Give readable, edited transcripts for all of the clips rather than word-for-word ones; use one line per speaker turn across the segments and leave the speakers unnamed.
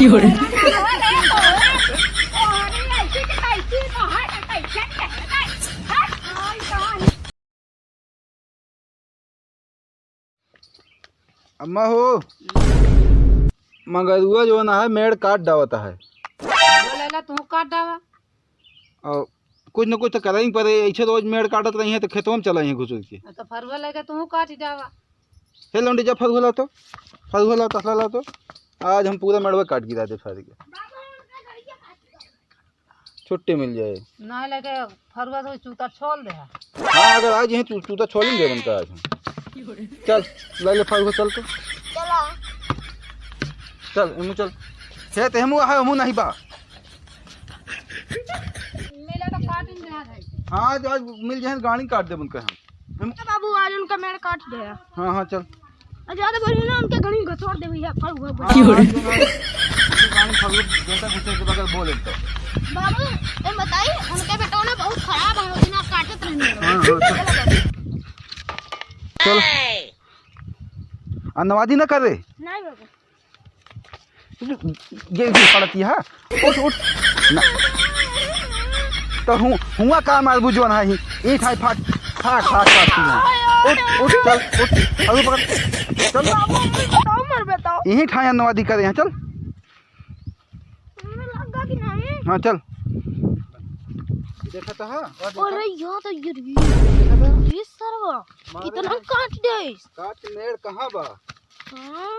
अम्मा हो मगरुआ जो ना है मेड़ काट डावता है
तू काट डावा
और कुछ न कुछ तो कर ही पड़े। ऐसे रोज मेड़ काटत रही है तो खेतों में चला घुस के
तो फरवा लगे तू काट डावा।
हे लौंडी जब फल तो तसला तो आज हम पूरा मेड़वा काट गिरा दे सारी के छुट्टी मिल जाए
ना लगे फरवा तो चूता छोड़ दे।
हाँ अगर आज यही तू छोड़ दे बनता आज हम चल ले फल चल तो चल हमू चल खेत हमू है हमू नहीं बा हाँ आज मिल जाए गाड़ी काट दे उनका हम
बाबू आज उनका मेड़ काट दे।
हाँ हाँ चल
ज्यादा बोली ना उनके घड़ी घसोड़ दे भैया फल हुआ
बोले तो
बाबू ये बताइए उनके बेटों ने बहुत खराब है बिना काटत रहने
चल नवाजी ना करे
नहीं बाबू
ये पड़ती है उठ उठ ना तो हुआ काम आज बुझो ना ही ईट है फाट फाट फाट फाट उठ चल उठ अभी पकड़ चल
बताओ मर बताओ
यही ठाया नवादी करे हैं चल
लगा कि नहीं।
हाँ चल देखा तो है
अरे यार तो ये सरवा कितना काट दे
काट मेड़ कहाँ बा।
हां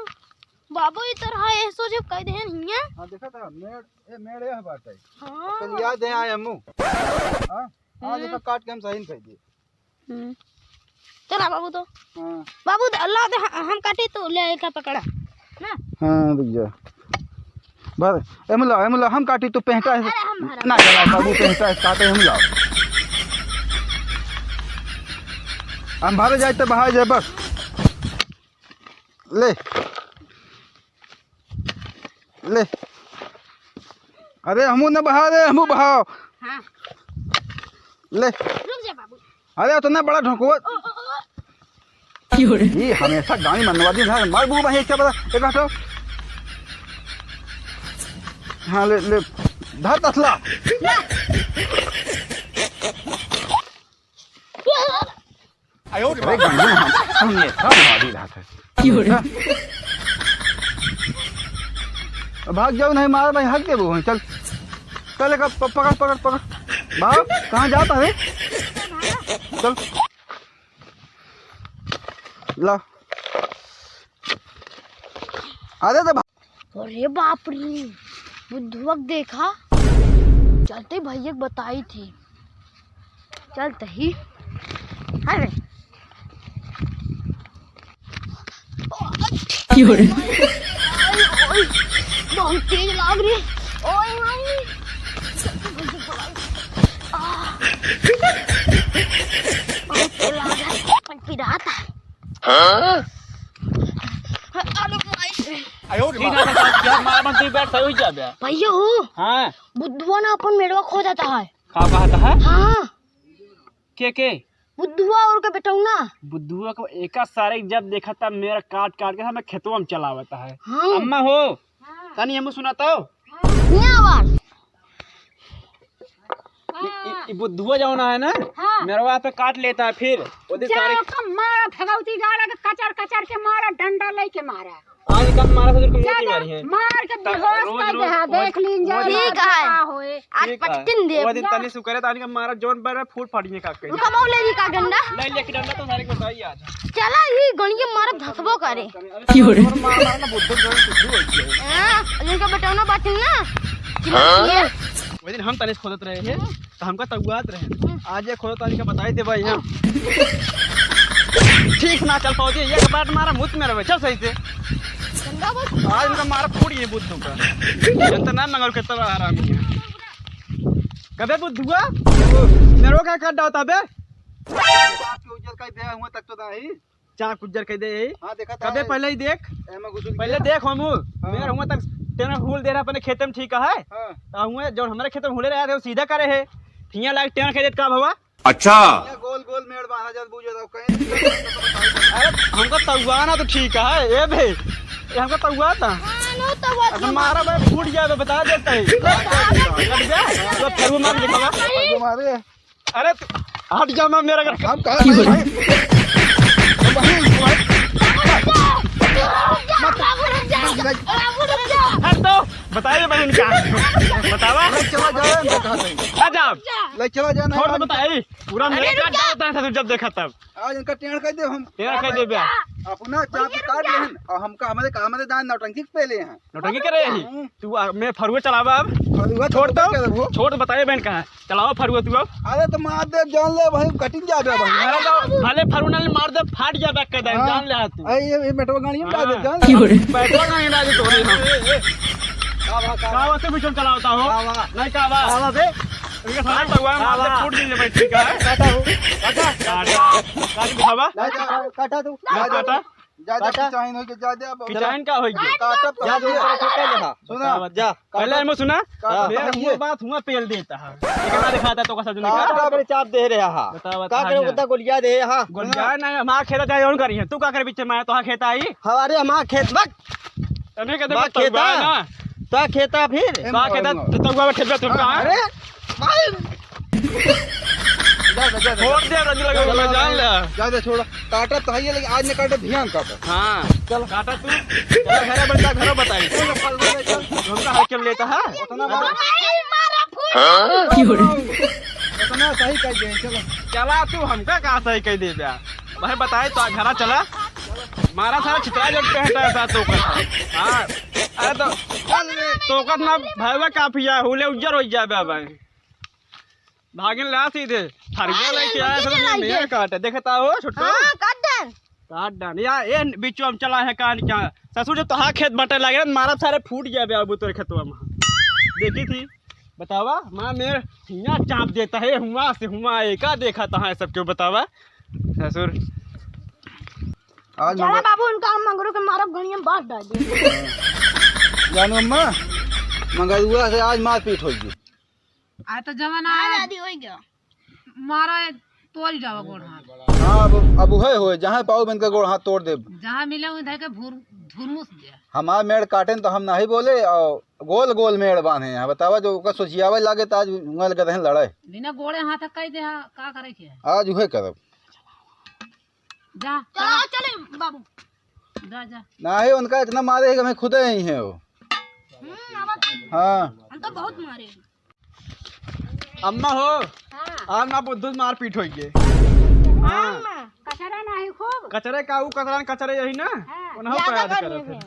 बाबू इधर है ऐसो जब कह दे हिया।
हां देखा था मेड़ यह बात है।
हां
कल याद है आए हमू हां आज का काट के हम सही कर दिए।
चला बाबू तो
हां
बाबू अल्लाह दे हम काटे तो ले का पकड़ा ना।
हां रुक जा बस एमला हम काटी तो पहटा है ना चला बाबू पहटा है काटे हम लाओ हम बाहर जाए तो बाहर जाए बस ले ले अरे हमू न बहा दे हमू बहाओ।
हां
ले
रुक जा बाबू।
अरे तो ना बड़ा ढोकवा ये हमेशा गाड़ी मनवादी है मार बू भाई क्या पता एक हटो। हाँ ले ले धर तसला अरे गंजू हम ये सब नवादी रहा था भाग जाओ नहीं मार भाई हक दे वो चल चल पकड़ पकड़ पकड़ भाग कहाँ जाता है चल ला अरे तो
अरे बाप रे बुद्धवक देखा चलते भैया बताई थी चलते ही अरे बहुत तेज लाग रही ओए भाई बहुत तेज लाग रहा है पिराता है। भैया हो
हाँ
बुद्धवा ना अपन मेड़वा खो जाता है।
खा कहता है
हाँ
के
बुद्धवा और के बेटौना
बुद्धुआ को एक सारे जब देखा था मेरा काट काट के हमें खेतों में चलावता है।
हाँ
अम्मा हो तनी हमू सुनाता हो
ये आवाज
बुद्धुआ जो ना है ना मेरा वहाँ पे काट लेता है फिर ओदे सारे
मारा भगवती गाड़ा के कचर कचर के मारा डंडा लेके मारा
आज कब मारा था तेरे को मोती मारी है
मार के बेहोश कर दे हां देख लीजिए
ठीक है आज पट्टिन दे
वो दिन तनी सुकरे तानी का मारा जोन पर फूट फाड़िए का कहीं
उनका मौले जी का डंडा
ले लेके डंडा तो सारे को बताई आज
चला ये गणिये मारा धसबो करे
मार ना बुद्धू जो सिद्धू होई है
हां जिनका बेटौना बातिन ना
वो दिन हम तने खोदत रहे थे तो हमका तगुआत रहे आज ये खोदत तानी का बताई दे भाई हम ठीक ना चल पाओ ये बात मारा मुत में रहे चल सही से आज इनका मारा फूट ये बुद्धू का जनता नाम मंगल के तरह आराम है कबे बुद्धुआ मेरे का काट डालता बे
आपके उज्जर का दे हुआ तक तो नहीं
चाक गुज्जर कह दे
हां देखा था
कबे पहले ही देख
एमा घुस
पहले देख हम मेरे हुआ तक तेरा फूल दे रहा अपने खेत में ठीक है
हां
हुआ जो हमारे खेत में हुले रहे थे वो सीधा करे है ठिया लाग टेन खेत का भवा
अच्छा
ये गोल गोल मेड़ बांधा जब बूझे तो कहीं
अरे हमको तगवाना तो ठीक है ए भाई ये हमका तो हुआ था
नो तो वो
अगर मारा भाई फूट गया तो बता देता है कट गया तो फरू मार दिखावा
तुम्हारे
अरे हट जा मैं मेरा घर
हम कहा
हट दो बताइए भाई उनका बतावा
चला जाए
आ जाओ
ले चला जाना
छोड़ दो बताइए पूरा मेरे काट होता है जब देखा तब
आज इनका टेढ़ कर दे हम
तेरा कह दे बे
अपना चाप काट लेहन और हमका हमारे दान नौटंकी पे ले हैं
नौटंकी करे यही तू मैं फरुआ चलावा अब
फरुआ
छोड़ दो छोड़ बताइए बहन कहाँ चलाओ फरुआ तू अब
अरे तो मार दे जान ले भाई कटिंग जा बे भाई
अरे तो भले फरुआ ने मार दे फाट जा बैक कर दे जान ले तू
अरे ये मेट्रो गाड़ी में डाल दे जान
पेट्रोल नहीं डाल दे तो कावा से भी चलाता हो नहीं कावा बे इनका सारा तगवा मार दे फूट नहीं भाई ठीक है
काटा हो काटा
काट दिखावा
काटा तू
काटा
ज्यादा चाइन हो के ज्यादा अब
किचाइन का होई
काटा जा सुना
जा पहले मैं सुना
काटा
ये बात हुआ पेल देता है एक बार दिखाता तो कैसा दुनिया
काटा बड़े चाप दे रहे हां
बताओ
का करे उतना गोलिया दे हां
गोलिया नहीं हमारा खेत जाए और करी है तू का करे पीछे मैं तो खेत आई
हमारे हमारा खेत बक
तने कहते खेता ना
तो खेता फिर
का खेता तो हुआ ठेपा तुम कहां
अरे
छोड़ दे रंज लगा मैं जान ले
ज्यादा छोड़ा काटा तो है लेकिन आज ने काटा ध्यान काटा
हां चल काटा तू चल घर बंदा घर बताई हमका है क्यों लेता है
उतना
मारा फूट
उतना सही कर दे चलो
चला तू हमका कहां सही कह दे बे भाई बताए तो घर चला मारा सारा छितरा जब पे हटा तो हां अरे तो तोकत ना भाईवा काफी है हुले उज्जर हो जाए भाई भागिन ला सीधे फरिया लेके आया सब मेरा काट देखता हो छोटो
हां काट
डान या ए बीचो हम चला है कान क्या ससुर जब तोहा खेत बटे लागे मारा सारे फूट जाबे अब तोर खेतवा में देखी थी बतावा मां मेरे हिया चाप देता है हुआ से हुआ एका देखा तहां सब क्यों बतावा ससुर
आज
चला बाबू उनका मंगरू के मारब गणिया बांट डाल दे
जानू अम्मा मंगरुआ से आज मारपीट होगी
आ तो जवान आ
दादी हो गया
मारा तोड़ जावा गोड़ हाथ
हाँ अब है हो जहाँ पाओ बन का गोड़ हाथ तोड़ दे
जहाँ मिले उधर के धुरमुस दे
हमार मेड़ काटे तो हम नहीं बोले और गोल गोल मेड़ बांधे हैं बतावा जो ओका सोचियावे लागे तो आज उंगल के लड़े
बिना गोड़े हाथ कह दे का करे के
आज उहे करब
जा
चलो चले बाबू
जा जा
नहीं उनका इतना मारे है कि हमें खुद ही है वो हाँ
हम तो बहुत मारे
अम्मा हो
हां
आज ना बुद्धू मार पीट होई गे
हां
कचरा नहीं खूब
कचरे का कचरे यही ना
हाँ,
उन्हें
ज्यादा
पैदा
करने
करे
में।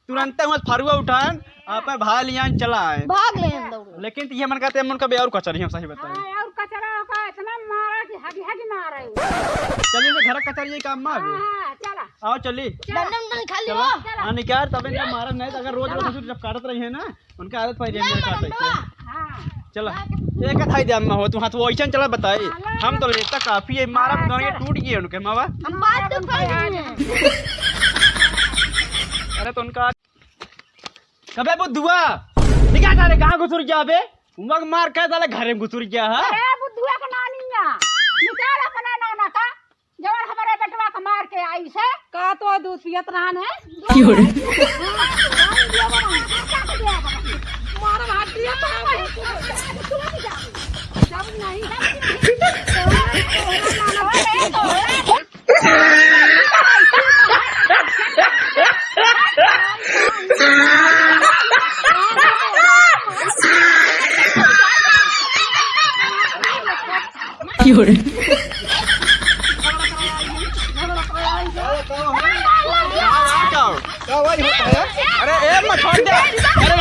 तुरंत वहाँ फरुआ उठान आप भाई लियान चला है
भाग ले हम दौड़
लेकिन ये मन कहते हैं मन का और कचरी हम सही बताएं
हाँ, और कचरा का इतना मारा कि हगी हगी मारा है
चलिए तो घर कचरी ये काम में आ गए
हाँ चला
आओ चली
डंडम खाली हो
हाँ निकाल तब इनका मारा नहीं तो अगर रोज रोज जब काटत रही है ना उनका आदत पड़ जाएगी काटने की
हाँ
चलो एक थाई दे अम्मा हो तू हाथ वो ऐसा चला बताई हम तो लेता काफी है मारा दोनों टूट गए उनके मावा
हम बात तो कर रहे हैं
अरे तो उनका कबे बुद्धुआ निकाल सारे कहाँ घुसुर गया बे मग मार के साले घर में घुसुर गया है
अरे बुद्धुआ का नानिया निकाल अपना नाना का जवन हमारे बेटवा का मार के आई से का तो दूध पियत रहन है मारा हाथ दिया तो जब नहीं
क्या वही होता है
अरे ए मत छोड़ दे अरे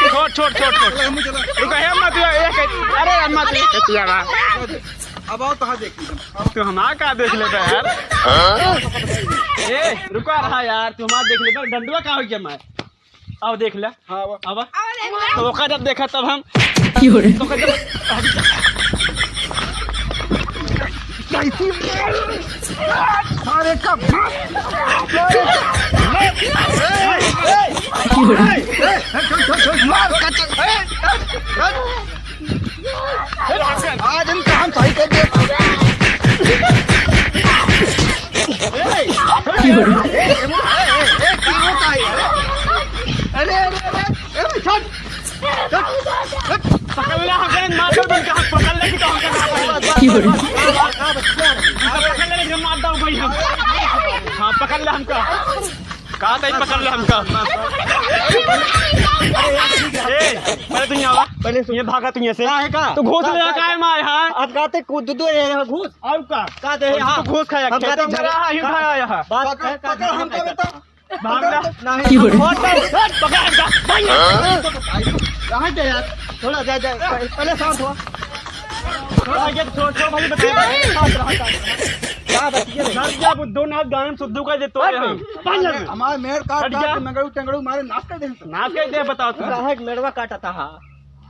रुक छोड़ रुक है मत अरे अम्मा
अब आओ तो देखी
तू हमारा का देख लेता यार ए रुका रहा यार तू हमारा देख लेता डंडुआ का हो गया मैं आओ देख ले
हाँ
अब तो ओका जब देखा तब हम तो जब
अरे कब आज इनका हम सही कर दिए अरे छोड़
पकड़ ले हमके मार दो तुम कहां पकड़ ले कि तो हमके पकड़ ले कि मार दो भाई हम हां पकड़ ले हमका कहां तक पकड़ ले हमका ए पहले तू यहां आ पहले तू ये भागा तू यहां से
का है का
तू घूस ले का है मार हां
अब काते कूद दो ये घूस
और का
दे हां
तू घूस खाया
हम
खेत में रहा ही खाया यहां
बात पकड़ हमका बेटा
भाग ले
नहीं
पकड़ हमका
कहां जा यार थोड़ा जा पहले शांत हो
थोड़ा ये छोड़ भाई बता क्या बतिए घर जा बुद्धू ना गान सुद्धू का दे तो हम
हमारे मेड़ काट काट मंगड़ू टंगड़ू मारे नाश कर दे
नाच के दे बताओ तू
है मेड़वा काटता हा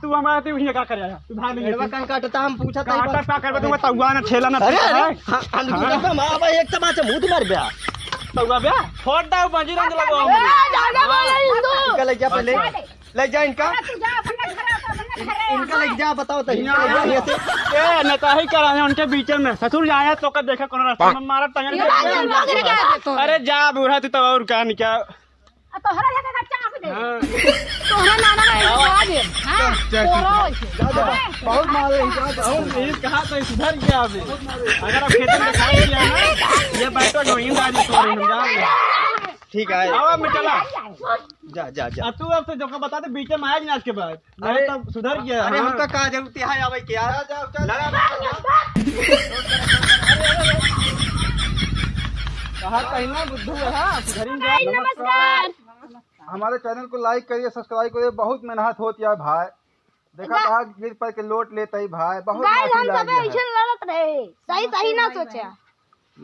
तू हमारा तू क्या कर तू भाग नहीं
मेड़वा कान काटता हम पूछा था
काटा का कर तू बताऊंगा ना ठेला ना
अरे मां भाई एक तमाचा मुंह मार गया
तौगा बे फोड़ दो बंजी रंग लगाओ
इनका ले जा पहले ले जा इनका
तू जा अपने घर आ अपने घर
इनका ले जा बताओ तो
ए नताही कराए उनके बीच में ससुर आया तो का देखा कौन रास्ता में मारा टंगन अरे जा बूढ़ा तू तो और क्या नहीं क्या
तोहरा लगा चाप दे तोहरा नाना का आवाज है हां
बहुत मार रही जा
ये कहा तो सुधर गया अभी अगर आप खेत में खा लिया ना ये बैठो नींद आ रही सो रही जा
ठीक है
आओ मैं चला
जा जा जा
तू अब तो जो का बता दे बीच में आया आज के बाद अरे तब सुधर गया
अरे हमका का जरूरत है आवे क्या
कहा कहीं ना बुद्धू है सुधरिन जा
नमस्कार।
हमारे चैनल को लाइक करिए सब्सक्राइब करिए बहुत मेहनत होती है भाई देखा कहा गिर पर के लोट लेते ही भाई बहुत
गाइस
माफी
हम
लाग
सब
गया है।
ऐसे लड़त रहे सही सही ना सोचे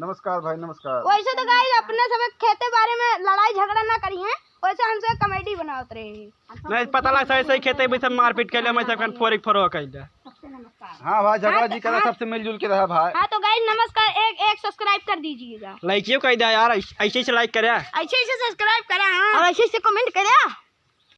नमस्कार भाई नमस्कार
वैसे तो गाइस अपने सब खेते बारे में लड़ाई झगड़ा ना करी है वैसे हमसे कॉमेडी बनावत रहे
नहीं पता लगा सही सही खेते में सब मारपीट कैले मैं सब फोरिक फरो कैले
हाँ भाई झगड़ा जी करा सबसे मिलजुल के रहा भाई
हाँ तो गाइस नमस्कार एक सब्सक्राइब कर दीजिएगा
लाइक कह दिया यार ऐसे लाइक करे
ऐसे सब्सक्राइब करा और ऐसे कमेंट करा